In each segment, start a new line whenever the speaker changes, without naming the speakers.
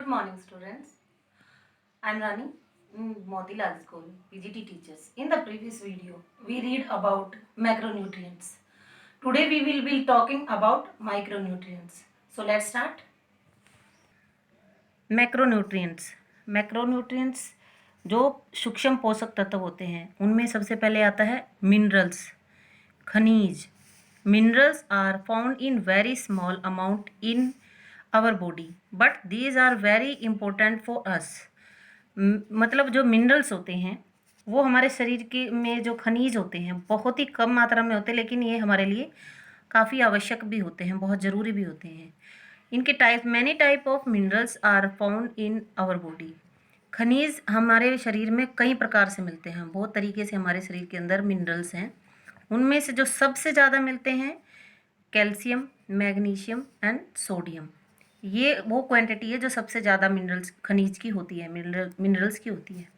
Good morning, students. I am Rani, Motilal School, PGT teachers. In the previous video, we read about macronutrients. Today we will be talking about micronutrients. So let's start. Macronutrients जो सूक्ष्म पोषक तत्व होते हैं उनमें सबसे पहले आता है मिनरल्स, खनिज. Minerals are found in very small amount in our body but these are very important for us. मतलब जो मिनरल्स होते हैं वो हमारे शरीर के में जो खनिज होते हैं बहुत ही कम मात्रा में होते हैं, लेकिन ये हमारे लिए काफ़ी आवश्यक भी होते हैं, बहुत ज़रूरी भी होते हैं. इनके many type of minerals are found in our body. खनिज हमारे शरीर में कई प्रकार से मिलते हैं, बहुत तरीके से हमारे शरीर के अंदर मिनरल्स हैं. उनमें से जो सबसे ज़्यादा मिलते हैं कैल्शियम, मैग्नीशियम एंड सोडियम. ये वो क्वांटिटी है जो सबसे ज़्यादा मिनरल्स खनिज की होती है, मिनरल्स की होती है.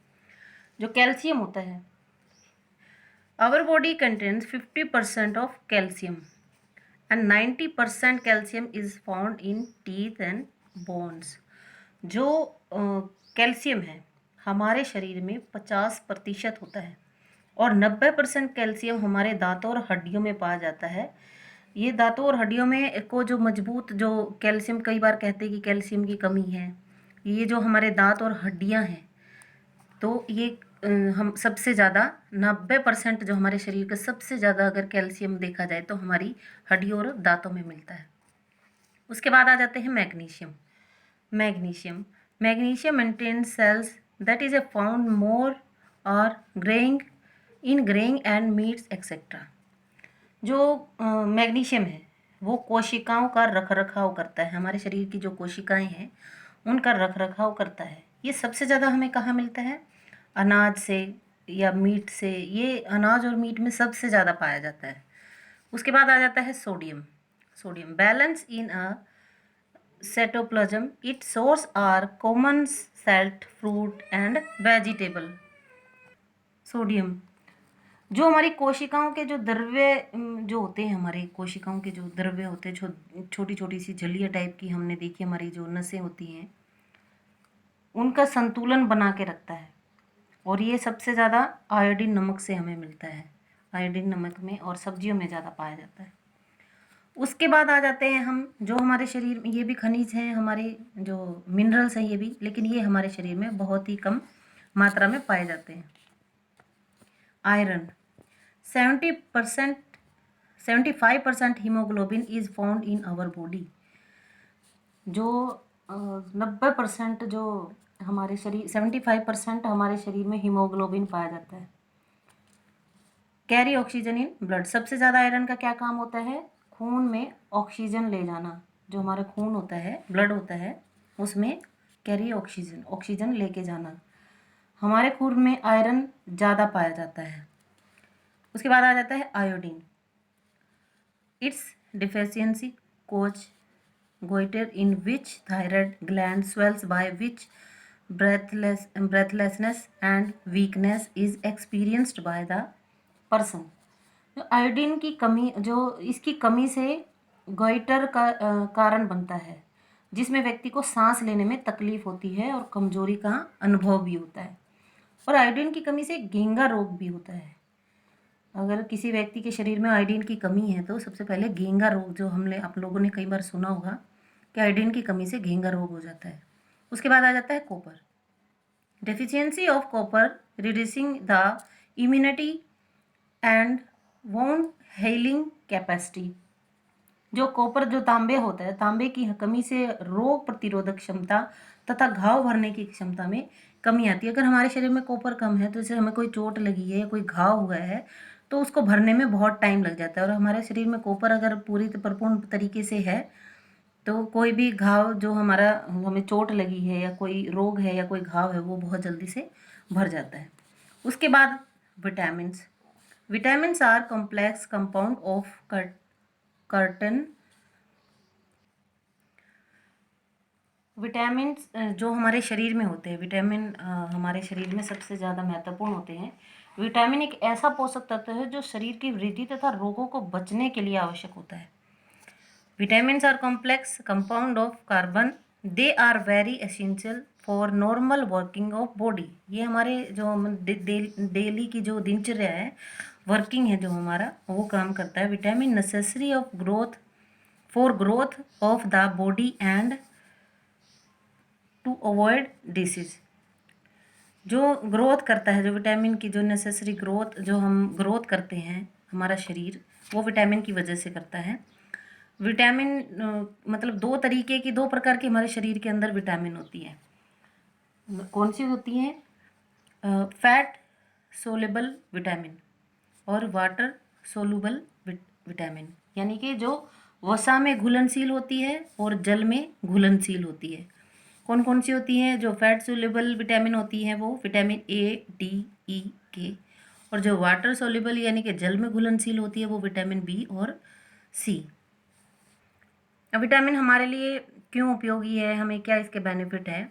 जो कैल्शियम होता है, our body contains 50% of calcium and 90% calcium is found in teeth and bones. जो कैल्शियम है हमारे शरीर में 50% होता है और 90% कैल्शियम हमारे दांतों और हड्डियों में पाया जाता है. ये दांतों और हड्डियों में को जो मजबूत जो कैल्शियम, कई बार कहते हैं कि कैल्शियम की कमी है, ये जो हमारे दांत और हड्डियां हैं तो ये हम सबसे ज़्यादा 90% जो हमारे शरीर का सबसे ज़्यादा अगर कैल्शियम देखा जाए तो हमारी हड्डियों और दांतों में मिलता है. उसके बाद आ जाते हैं magnesium maintains cells that is a found more और ग्रेइंग एंड मीट्स एक्सेट्रा. जो मैग्नीशियम है वो कोशिकाओं का रखरखाव करता है, हमारे शरीर की जो कोशिकाएं हैं उनका रखरखाव करता है. ये सबसे ज़्यादा हमें कहाँ मिलता है? अनाज से या मीट से. ये अनाज और मीट में सबसे ज़्यादा पाया जाता है. उसके बाद आ जाता है sodium balance in a cytoplasm. Its source are common salt, fruit and vegetable. Sodium जो हमारी कोशिकाओं के जो द्रव्य जो होते हैं, हमारे कोशिकाओं के जो द्रव्य होते हैं, छोटी छोटी सी झिल्लियाँ टाइप की हमने देखी, हमारी जो नसें होती हैं उनका संतुलन बना के रखता है. और ये सबसे ज़्यादा आयोडीन नमक से हमें मिलता है, आयोडीन नमक में और सब्जियों में ज़्यादा पाया जाता है. उसके बाद आ जाते हैं हम जो हमारे शरीर में, ये भी खनिज हैं, हमारे जो मिनरल्स हैं ये भी, लेकिन ये हमारे शरीर में बहुत ही कम मात्रा में पाए जाते हैं. Iron 75% haemoglobin is found in our body. जो 90% जो हमारे शरीर 75% हमारे शरीर में हीमोग्लोबिन पाया जाता है. Carry oxygen in blood. सबसे ज़्यादा आयरन का क्या काम होता है? खून में ऑक्सीजन ले जाना. जो हमारा खून होता है, ब्लड होता है, उसमें कैरी ऑक्सीजन लेके जाना. हमारे खून में आयरन ज़्यादा पाया जाता है. उसके बाद आ जाता है iodine. Its deficiency cause goitre in which thyroid gland swells by which breathlessness and weakness is experienced by the person. जो आयोडीन की कमी, जो इसकी कमी से गोइटर का कारण बनता है, जिसमें व्यक्ति को सांस लेने में तकलीफ होती है और कमजोरी का अनुभव भी होता है. और आयोडीन की कमी से घेंगा रोग भी होता है. अगर किसी व्यक्ति के शरीर में आयोडीन की कमी है तो सबसे पहले घेंगा रोग, जो हमने आप लोगों ने कई बार सुना होगा कि आयोडीन की कमी से घेंगा रोग हो जाता है. उसके बाद आ जाता है copper. Deficiency of copper reducing the immunity and wound healing capacity. जो कॉपर, जो तांबे होता है, तांबे की कमी से रोग प्रतिरोधक क्षमता तथा घाव भरने की क्षमता में कमी आती है. अगर हमारे शरीर में कॉपर कम है तो जैसे हमें कोई चोट लगी है या कोई घाव हुआ है तो उसको भरने में बहुत टाइम लग जाता है. और हमारे शरीर में कॉपर अगर पूरी परिपूर्ण तरीके से है तो कोई भी घाव जो हमारा, हमें चोट लगी है या कोई रोग है या कोई घाव है, वो बहुत जल्दी से भर जाता है. उसके बाद vitamins are complex compound of carbon. Vitamins जो हमारे शरीर में होते हैं, विटामिन हमारे शरीर में सबसे ज़्यादा महत्वपूर्ण होते हैं. विटामिन एक ऐसा पोषक तत्व है जो शरीर की वृद्धि तथा रोगों को बचने के लिए आवश्यक होता है. Vitamins are complex compound of carbon they are very essential for normal working of body. ये हमारे जो डेली की जो दिनचर्या है, वर्किंग है जो हमारा, वो काम करता है। Vitamin necessary of growth for growth of the body and to avoid disease. जो ग्रोथ करता है, जो विटामिन की जो नेसेसरी ग्रोथ, जो हम ग्रोथ करते हैं हमारा शरीर, वो विटामिन की वजह से करता है। विटामिन मतलब दो तरीके की, दो प्रकार की हमारे शरीर के अंदर विटामिन होती है। कौन सी होती हैं? फैट सोलेबल विटामिन और वाटर सोलूबल विटामिन, यानी कि जो वसा में घुलनशील होती है और जल में घुलनशील होती है। कौन कौन सी होती हैं? जो फैट सोल्यूबल विटामिन होती हैं वो विटामिन ए, डी, ई, के, और जो वाटर सोल्यूबल यानी कि जल में घुलनशील होती है वो विटामिन बी और सी। अब विटामिन हमारे लिए क्यों उपयोगी है, हमें क्या इसके बेनिफिट है?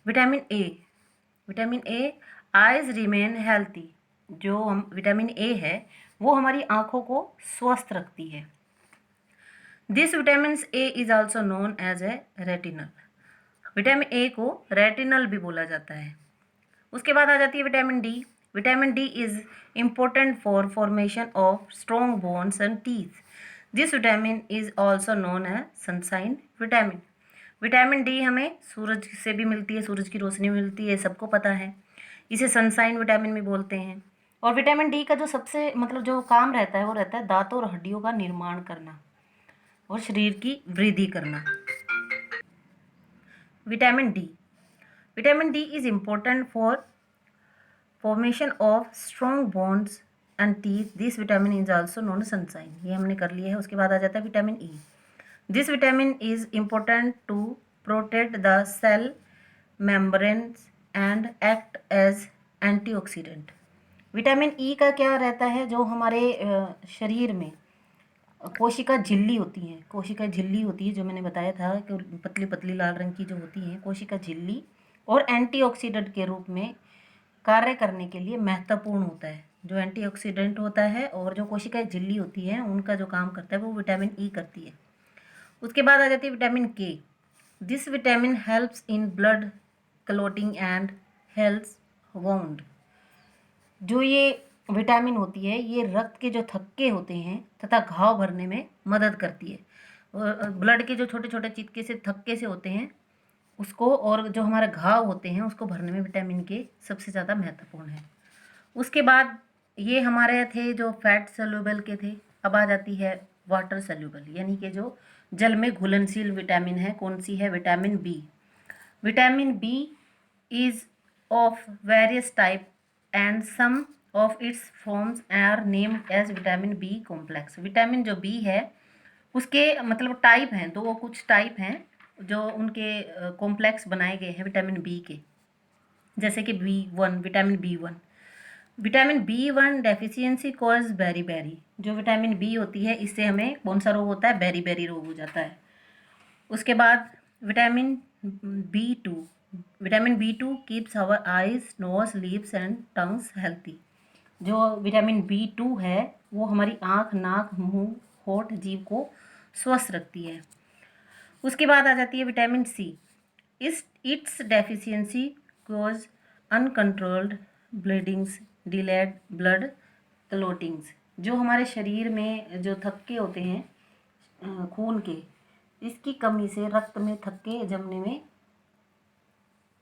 Vitamin A eyes remain healthy. जो हम विटामिन ए है वो हमारी आँखों को स्वस्थ रखती है। This vitamin A is also known as a retinal. Vitamin A को रेटिनल भी बोला जाता है। उसके बाद आ जाती है vitamin D. Vitamin D is important for formation of strong bones and teeth. This vitamin is also known as sunshine vitamin. Vitamin D हमें सूरज से भी मिलती है, सूरज की रोशनी मिलती है, सबको पता है। इसे सनशाइन विटामिन भी बोलते हैं। और विटामिन डी का जो सबसे मतलब जो काम रहता है वो रहता है दांतों और हड्डियों का निर्माण करना और शरीर की वृद्धि करना। Vitamin D is important for formation of strong bones and teeth. This vitamin is also known as sunshine. ये हमने कर लिया है। उसके बाद आ जाता है vitamin E. This vitamin is important to protect the cell membranes and act as antioxidant. Vitamin E का क्या रहता है? जो हमारे शरीर में कोशिका झिल्ली होती है, कोशिका झिल्ली होती है, जो मैंने बताया था कि पतली पतली लाल रंग की जो होती है कोशिका झिल्ली, और एंटीऑक्सीडेंट के रूप में कार्य करने के लिए महत्वपूर्ण होता है। जो एंटीऑक्सीडेंट होता है और जो कोशिका झिल्ली होती है उनका जो काम करता है वो विटामिन ई करती है। उसके बाद आ जाती है विटामिन के। This vitamin helps in blood clotting and helps wound. जो ये विटामिन होती है ये रक्त के जो थक्के होते हैं तथा घाव भरने में मदद करती है। ब्लड के जो छोटे छोटे चिपके से थक्के से होते हैं उसको, और जो हमारे घाव होते हैं उसको भरने में विटामिन के सबसे ज़्यादा महत्वपूर्ण है। उसके बाद ये हमारे थे जो फैट सोल्यूबल के थे। अब आ जाती है वाटर सोल्यूबल, यानी कि जो जल में घुलनशील विटामिन है। कौन सी है? Vitamin B. Vitamin B is of various type and some of its forms are named as vitamin B complex. Vitamin जो बी है उसके मतलब टाइप हैं, दो कुछ टाइप हैं जो उनके कॉम्प्लेक्स बनाए गए हैं विटामिन बी के, जैसे कि B1, vitamin B1। Vitamin B1 deficiency cause beriberi. जो विटामिन बी होती है इससे हमें कौन सा रोग होता है? बेरी रोग हो जाता है। उसके बाद vitamin B2। Vitamin B2 keeps our eyes, nose, lips and tongues healthy. जो विटामिन B2 है वो हमारी आँख, नाक, मुंह, होंठ, जीभ को स्वस्थ रखती है। उसके बाद आ जाती है vitamin C. Its deficiency cause uncontrolled bleedings, delayed blood clottings. जो हमारे शरीर में जो थक्के होते हैं खून के, इसकी कमी से रक्त में थक्के जमने में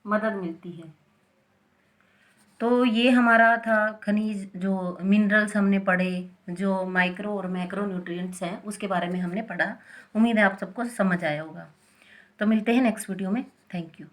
मदद मिलती है। तो ये हमारा था खनिज, जो मिनरल्स हमने पढ़े, जो माइक्रो और मैक्रो न्यूट्रिएंट्स हैं उसके बारे में हमने पढ़ा। उम्मीद है आप सबको समझ आया होगा। तो मिलते हैं नेक्स्ट वीडियो में। Thank you.